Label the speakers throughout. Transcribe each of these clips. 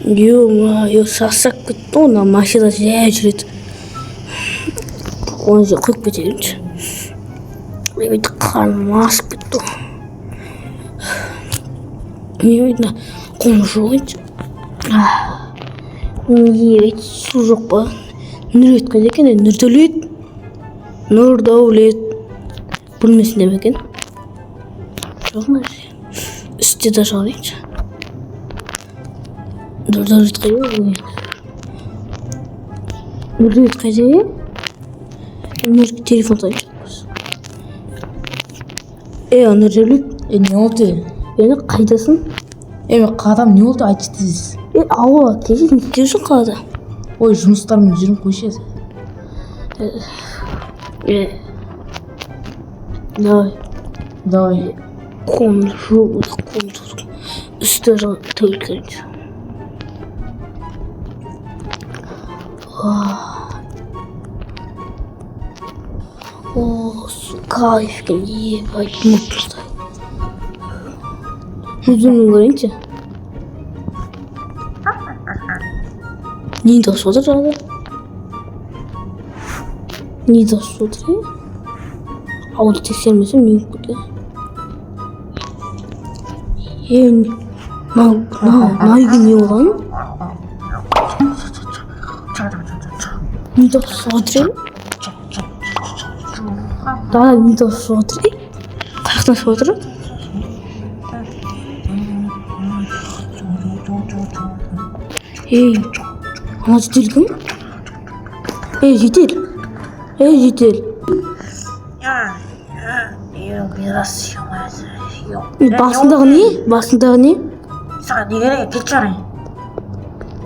Speaker 1: Ё-моё, сасап кетті ғой, мына машина жай жүреді. Оны же қойып кетейінші. Бүйтіп қарным асып кетті ғой. Мына қолым жуайыншы. Су жоқ па? Нүр өткен екен, Нұрдәулет. Нұрдәулет. Бөлмесінде ме екен? Жоқ ма? Үстте де жағайыншы. Нұрдәулет қайда? Нұрдәулет қайда? Нұр телефон тайыншы. Нұрдәулет.
Speaker 2: Не oldu?
Speaker 1: Қайдасың?
Speaker 2: Қадам не oldu? Айтшы тез.
Speaker 1: Ауа, тез не істеуші қалада?
Speaker 2: Ой, жұмыстармен жүрім қойшы. Давай.
Speaker 1: Қолым жуып, қолым тұтып. Үсті жағып тәуіп керінші. Кайф екен, ебать, мұтты. Жүзімін көрейінші. Не дауыс отыр жағда? Не дауыс отыр, ауылды тексермесем не өп кеткен. Найғы не олған? Не дауыс отыр? Да, не дауыс отыр? Қаяқтан шып отыр? Ана жетел кім? Жетел. Жетел.
Speaker 3: Biraz şamayası yok.
Speaker 1: Basınдағы не? Басындағы не?
Speaker 3: Саған не керек? Кет жарай.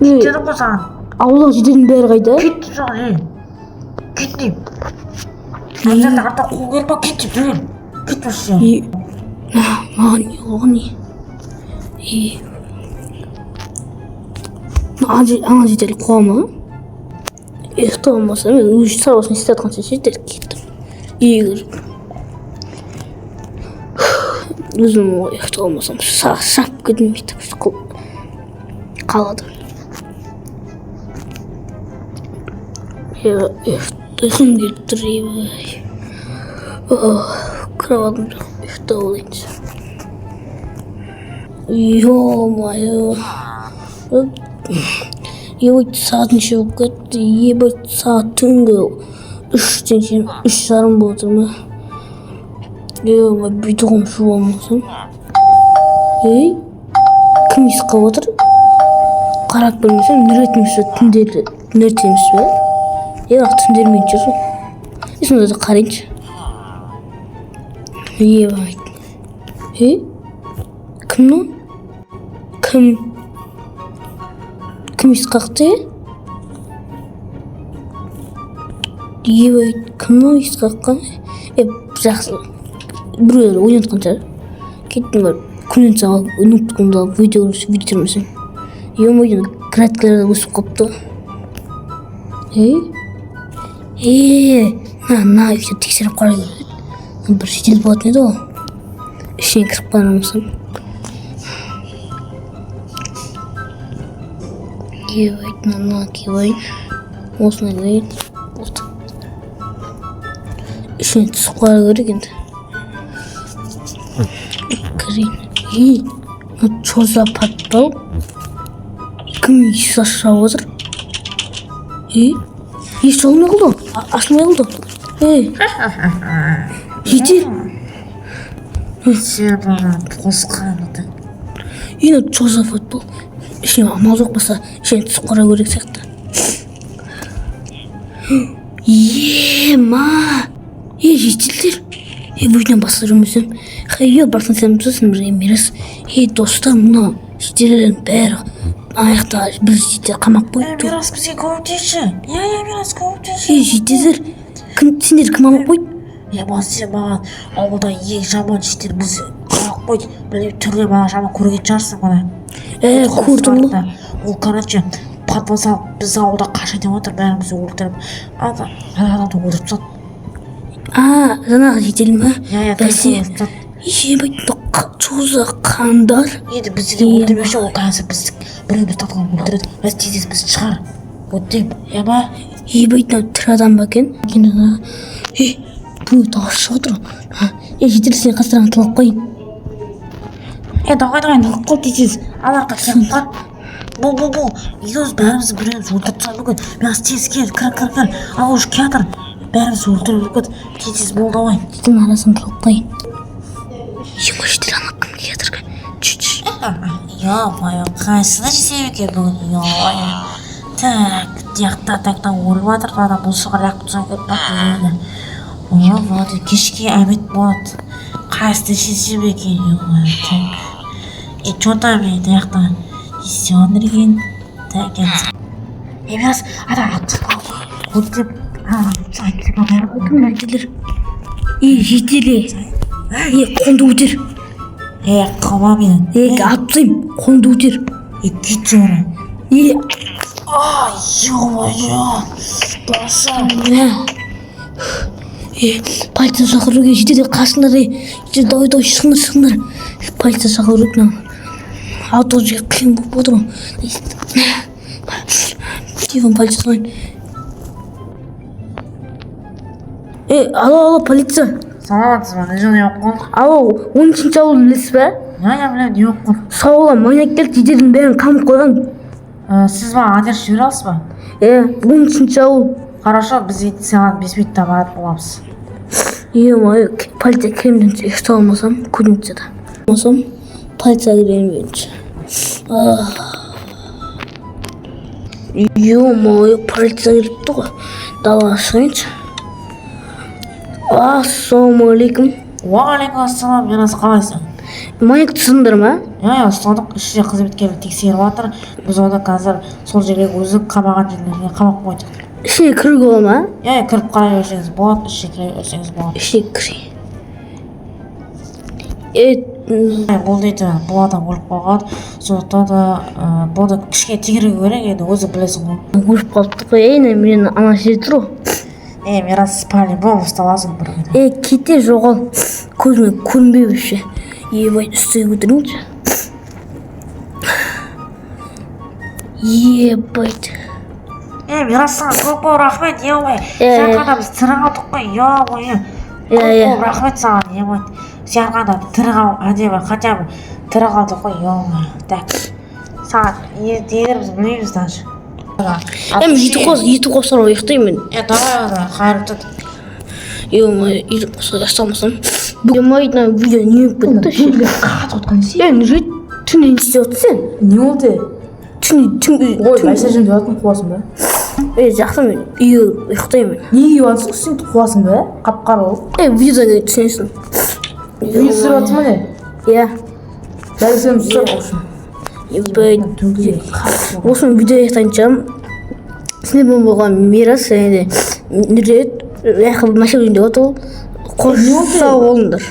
Speaker 1: Дедің
Speaker 3: ғой саған.
Speaker 1: Ауылдағы жетелдің бәрі қайда?
Speaker 3: Кет саған. Кет дейм. Әзірді арта қол келіп кет деп жүрем. Кет осы.
Speaker 1: Маған не олған не? Ана жетел қуама? Ұйықта болмаса мен өзі сарбасын істеп жатқанша жетел кеттім. Кіріп. Өзім ұйықта болмасам шап кетім бүйтіп қалады. Ұйқым келіп тұр, кроватым жоқ, ұйықта болайыншы. Ё-моё. Ебать, сағат неше болып кетті, ебать, сағат түнгі 3-тен кейін 3:30 болып отыр ма? Бүйтіп қолым жуып алмасам. Кім иіс қалып отыр? Қарап көрмесем, Нүр етмесі түндер теміз бе? Бірақ түндермен жүрсің. Сонда да қарайыншы. Ебать. Кім ну? Кім иіс қақты? Ебать, кім ну иіс қаққан? Жақсы. Біреулер ойнатқан шығар. Кеттім бар, күнен саған ноутбукымды алып видео түсірмесең. Ё-моё, графикалар да өсіп қалыпты. На, үйде тексеріп қарай көреді. Бір жетел болатын еді ғой. Ішіне кіріп қарамасам. Ебать, на кебайын. Осыны көрейін. Ішіне түсіп қарай көрейік енді. Кірейін. Чоза патпау. Кім иіс ашырап отыр? Иіс olmay oldu. Açmay oldu. Жетел.
Speaker 3: Сен бана тосқанды.
Speaker 1: Чоза патпау. Ішіне амал жоқ болса, ішіне түсіп қарай көрейік сияқты. Жетелдер. Бұйден басыр өмесем. Барсын сен бұзасын бір емерес. Достар, мұна жетелерін бәрі аяқта бір жетел қамақ қойып тұр.
Speaker 3: Мирас бізге көмектесші. Мирас көмектесші.
Speaker 1: Жетелдер. Сендер кім амақ қойды?
Speaker 3: Сен маған ауылда ең жаман жетел біз қамақ қойды. Біліп түрде маған жаман көрген жарсың ғана.
Speaker 1: Көрдім ғой.
Speaker 3: Ол короче патпан салып біз ауылда қаша деп отыр, бәрімізді өлтіріп. Адамды өлтіріп тастады.
Speaker 1: Жаңағы жетел ма?
Speaker 3: Бәсе.
Speaker 1: Ебать, Чоза хандар.
Speaker 3: Енді бізге өлтірмекші ол қазір бізді біреуміз татқан өлтіреді. Біз тез бізді шығар. Өттеп, ба?
Speaker 1: Байтын тірі адам ба екен? Бұл тағы шығып отыр. Жетер сен қастарыңа тылып қойын.
Speaker 3: Давай, нұқып қол тез. Аларқа келіп бар. Бұл. Екеуміз бәріміз біреуміз өлтіртсақ мүмкін. Мен тез кел, кір. Ал уже келатыр. Бәріміз өлтіріп мүмкін. Тез бол, давай.
Speaker 1: Жетің арасын тылып қойын. Жетер ана кім келатыр?
Speaker 3: Ё-моё, қайсыны жесем екен бүгін, ё-моё. Так, тақтан өліп жатыр, адам бұл шығар яқып тұрсаң көп бақылайды. Вот, кешке әмет болады. Қайсыны жесем екен, ё-моё, так. Чё там мен тақтан жесем так, емес, адам өттеп,
Speaker 1: жетеле. Қонды өтер.
Speaker 3: Қама менен.
Speaker 1: Атсайым, қонды өтер.
Speaker 3: Кет жора. Ё-моё, басам.
Speaker 1: Полиция шақыруға жетеді қасындар. Давай шығыңдар. Полиция шақыру керек. Ауто же қиын болып отыр. Телефон полиция шақырайын. Алло, полиция.
Speaker 3: Саламатсыз ба, не жолы жоқ қой?
Speaker 1: Алло, 13-ші ауыл білесіз бе?
Speaker 3: Білем, не жоқ қой?
Speaker 1: Сауыла, маньяк келді, жетердің бәрін қамып қойған.
Speaker 3: Сіз ба, адрес жібере аласыз ба?
Speaker 1: 13-ші ауыл.
Speaker 3: Хорошо, біз саған 5 минутта барып боламыз.
Speaker 1: Ё-моё, полиция кремден ұйықта алмасам, көдімтсе да. Алмасам, полиция кірейін бейінші. Ё-моё, полиция кіріпті ғой. Далаға шығайыншы. Ассалаумалейкум.
Speaker 3: Уағалейкум ассалам, мен қалайсың?
Speaker 1: Маньяк түсіндір ма?
Speaker 3: Ұстадық, іште қызметкер тексеріп жатыр. Біз оны қазір сол жерге өзі қамаған жерлерге қамап қойдық.
Speaker 1: Ішіне кіруге бола ма?
Speaker 3: Кіріп қарай берсеңіз болады, ішіне кіре берсеңіз болады.
Speaker 1: Ішіне кірейін.
Speaker 3: Бұл дейді, бұл адам өліп қалған. Сондықтан да бұны кішкене тегеруге керек, енді өзі білесің ғой.
Speaker 1: Өліп қалыпты ғой, мен ана жерде тұр ғой.
Speaker 3: Мирас по-любому ұсталасың бір күні.
Speaker 1: Кете жоғал. Көзіме көрінбей біші. Ебай, үстіге көтеріңші. Ебайд.
Speaker 3: Мирас саған көп рахмет, ебай. Сен қана біз тірі қалдық қой, ебай. Көп рахмет саған, ебай. Сен қана тірі қал, әдемі, хотя бы тірі қалдық қой, ебай. Так, саған дегеніміз білмейміз даже.
Speaker 1: Еті қосар ойықтаймын.
Speaker 3: Давай, қайрып тұт.
Speaker 1: Ё-моё, еті қосар астамасам. Ё-моё, видео не бітті ше.
Speaker 2: Қатып отқан сен?
Speaker 1: Түнде не істеп отыр сен?
Speaker 2: Не болды?
Speaker 1: Түнде.
Speaker 2: Ой, байса жөнді жатын қуасың ба?
Speaker 1: Жақсы мен ұйықтаймын.
Speaker 2: Неге жатсың, сен қуасың ба? Қап-қара ол.
Speaker 1: Видеода түсінесің.
Speaker 2: Видео түсіріп жатсың ба не?
Speaker 1: Иә.
Speaker 2: Дәл сен түсіріп қошын.
Speaker 1: Осының видео аяқтайынша сенде болған Мирас және де Нұрет машина жөнінде отыр. Қош сау болыңдар.